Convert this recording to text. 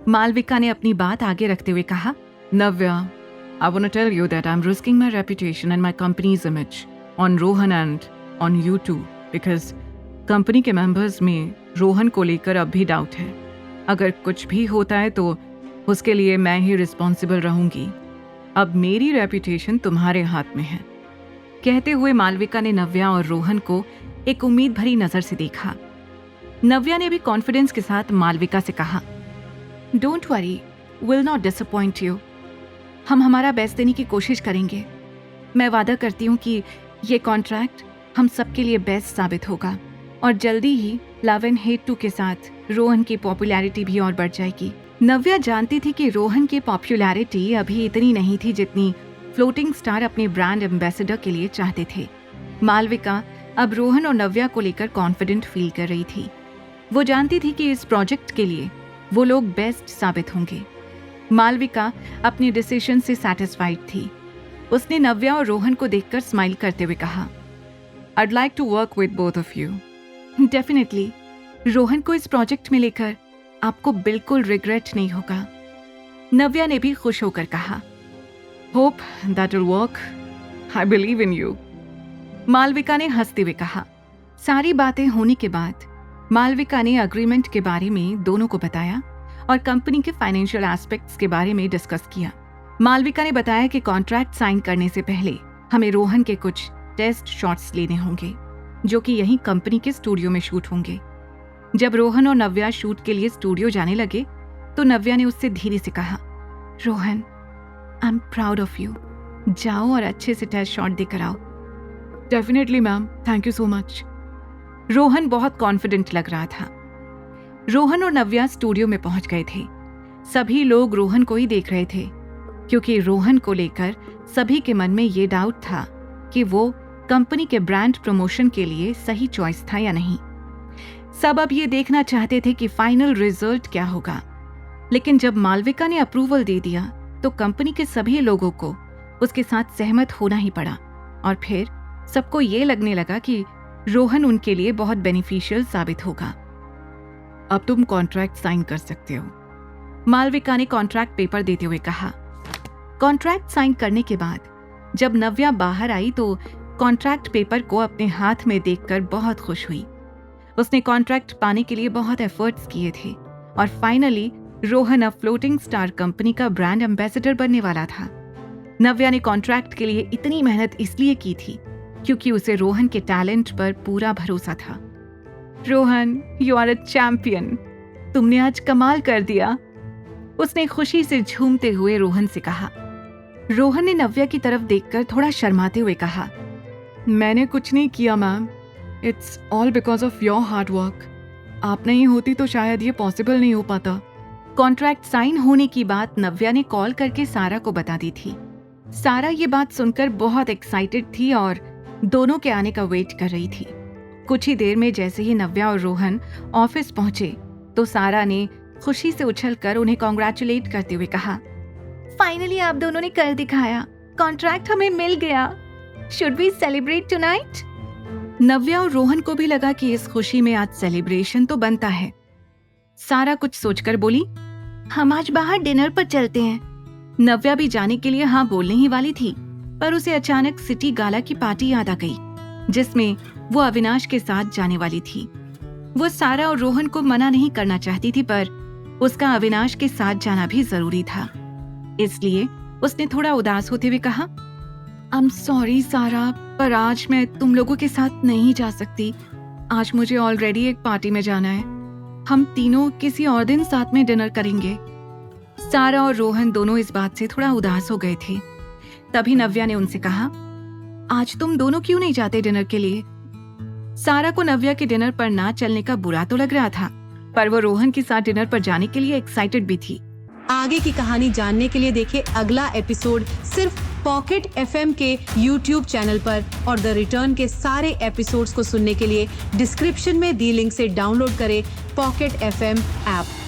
मालविका ने अपनी बात आगे रखते हुए कहा, नव्या, I want to tell you that I'm risking my reputation and my company's image on Rohan and on you too because company के मेंबर्स में रोहन को लेकर अब भी डाउट है। अगर कुछ भी होता है तो उसके लिए मैं ही रिस्पॉन्सिबल रहूंगी। अब मेरी रेपुटेशन तुम्हारे हाथ में है। कहते हुए मालविका ने नव्या और रोहन को एक उम्मीद भरी नजर से देखा। नव्या ने भी कॉन्फिडेंस के साथ मालविका से कहा, don't worry, will not disappoint you. हम हमारा बेस्ट देने की कोशिश करेंगे। मैं वादा करती हूँ कि ये कॉन्ट्रैक्ट हम सबके लिए बेस्ट साबित होगा और जल्दी ही लव एंड हेट 2 के साथ रोहन की पॉपुलैरिटी भी और बढ़ जाएगी। नव्या जानती थी कि रोहन की पॉपुलैरिटी अभी इतनी नहीं थी जितनी फ्लोटिंग स्टार अपने ब्रांड एम्बेसडर के लिए चाहते थे। मालविका अब रोहन और नव्या को लेकर कॉन्फिडेंट फील कर रही थी। वो जानती थी कि इस प्रोजेक्ट के लिए वो लोग बेस्ट साबित होंगे। मालविका अपने डिसीजन से सैटिस्फाइड थी। उसने नव्या और रोहन को देखकर स्माइल करते हुए कहा, I'd like to work with both of you. Definitely, Rohan को इस प्रोजेक्ट में लेकर आपको बिल्कुल रिग्रेट नहीं होगा। नव्या ने भी खुश होकर कहा, hope that will work, I believe in you. Malvika ने हंसते हुए कहा। सारी बातें होने के बाद मालविका ने अग्रीमेंट के बारे में दोनों को बताया और कंपनी के फाइनेंशियल एस्पेक्ट्स के बारे में डिस्कस किया। मालविका ने बताया कि कॉन्ट्रैक्ट साइन करने से पहले हमें रोहन के कुछ टेस्ट शॉट्स लेने होंगे जो कि यहीं कंपनी के स्टूडियो में शूट होंगे। जब रोहन और नव्या शूट के लिए स्टूडियो जाने लगे तो नव्या ने उससे धीरे से कहा, Rohan, I am proud of you. जाओ और अच्छे से टेस्ट शॉट देकर आओ। Definitely ma'am, thank you so much. Rohan बहुत कॉन्फिडेंट लग रहा था। रोहन और नव्या स्टूडियो में पहुंच गए थे। सभी लोग रोहन को ही देख रहे थे क्योंकि रोहन को लेकर सभी के मन में ये डाउट था कि वो कंपनी के ब्रांड प्रमोशन के लिए सही चॉइस था या नहीं। सब अब ये देखना चाहते थे कि फाइनल रिजल्ट क्या होगा। लेकिन जब मालविका ने अप्रूवल दे दिया तो कंपनी के सभी लोगों को उसके साथ सहमत होना ही पड़ा और फिर सबको ये लगने लगा कि रोहन उनके लिए बहुत बेनिफिशियल साबित होगा। अब तुम कॉन्ट्रैक्ट साइन कर सकते हो, मालविका ने कॉन्ट्रैक्ट पेपर देते हुए कहा। कॉन्ट्रैक्ट साइन करने के बाद जब नव्या बाहर आई तो कॉन्ट्रैक्ट पेपर को अपने हाथ में देखकर बहुत खुश हुई। उसने कॉन्ट्रैक्ट पाने के लिए बहुत एफर्ट्स किए थे और फाइनली रोहन अब फ्लोटिंग स्टार कंपनी का ब्रांड एम्बेसडर बनने वाला था। नव्या ने कॉन्ट्रैक्ट के लिए इतनी मेहनत इसलिए की थी क्योंकि उसे रोहन के टैलेंट पर पूरा भरोसा था। Rohan, you are a champion. तुमने आज कमाल कर दिया, उसने खुशी से झूमते हुए रोहन से कहा। रोहन ने नव्या की तरफ देखकर थोड़ा शर्माते हुए कहा, मैंने कुछ नहीं किया ma'am, it's all because of your hard work. आप नहीं होती तो शायद ये पॉसिबल नहीं हो पाता। कॉन्ट्रैक्ट साइन होने की बात नव्या ने कॉल करके सारा को बता दी थी। सारा ये बात सुनकर बहुत एक्साइटेड थी और दोनों के आने का वेट कर रही थी। कुछ ही देर में जैसे ही नव्या और रोहन ऑफिस पहुंचे तो सारा ने खुशी से उछलकर उन्हें कॉन्ग्रेचुलेट करते हुए कहा, फाइनली आप दोनों ने कर दिखाया, कॉन्ट्रैक्ट हमें मिल गया। Should we celebrate tonight? Navya और रोहन को भी लगा कि इस खुशी में आज सेलिब्रेशन तो बनता है। सारा कुछ सोचकर बोली, हम आज बाहर डिनर पर चलते हैं। नव्या भी जाने के लिए हाँ बोलने ही वाली थी पर उसे अचानक सिटी गाला की पार्टी याद आ गई जिसमें वो अविनाश के साथ जाने वाली थी। वो सारा और रोहन को मना नहीं करना चाहती थी पर उसका अविनाश के साथ जाना भी जरूरी था। इसलिए उसने थोड़ा उदास होते हुए कहा, आई एम सॉरी सारा, पर आज मैं तुम लोगों के साथ नहीं जा सकती। आज मुझे ऑलरेडी एक पार्टी में जाना है। हम तीनों किसी और दिन साथ में डिनर करेंगे। सारा और रोहन दोनों इस बात से थोड़ा उदास हो गए थे। तभी नव्या ने उनसे कहा, आज तुम दोनों क्यों नहीं जाते डिनर के लिए? सारा को नव्या के डिनर पर ना चलने का बुरा तो लग रहा था पर वो रोहन के साथ डिनर पर जाने के लिए एक्साइटेड भी थी। आगे की कहानी जानने के लिए देखिए अगला एपिसोड सिर्फ पॉकेट एफएम के YouTube चैनल पर और द रिटर्न के सारे एपिसोड्स को सुनने के लिए डिस्क्रिप्शन में दी लिंक से डाउनलोड करें पॉकेट एफएम ऐप।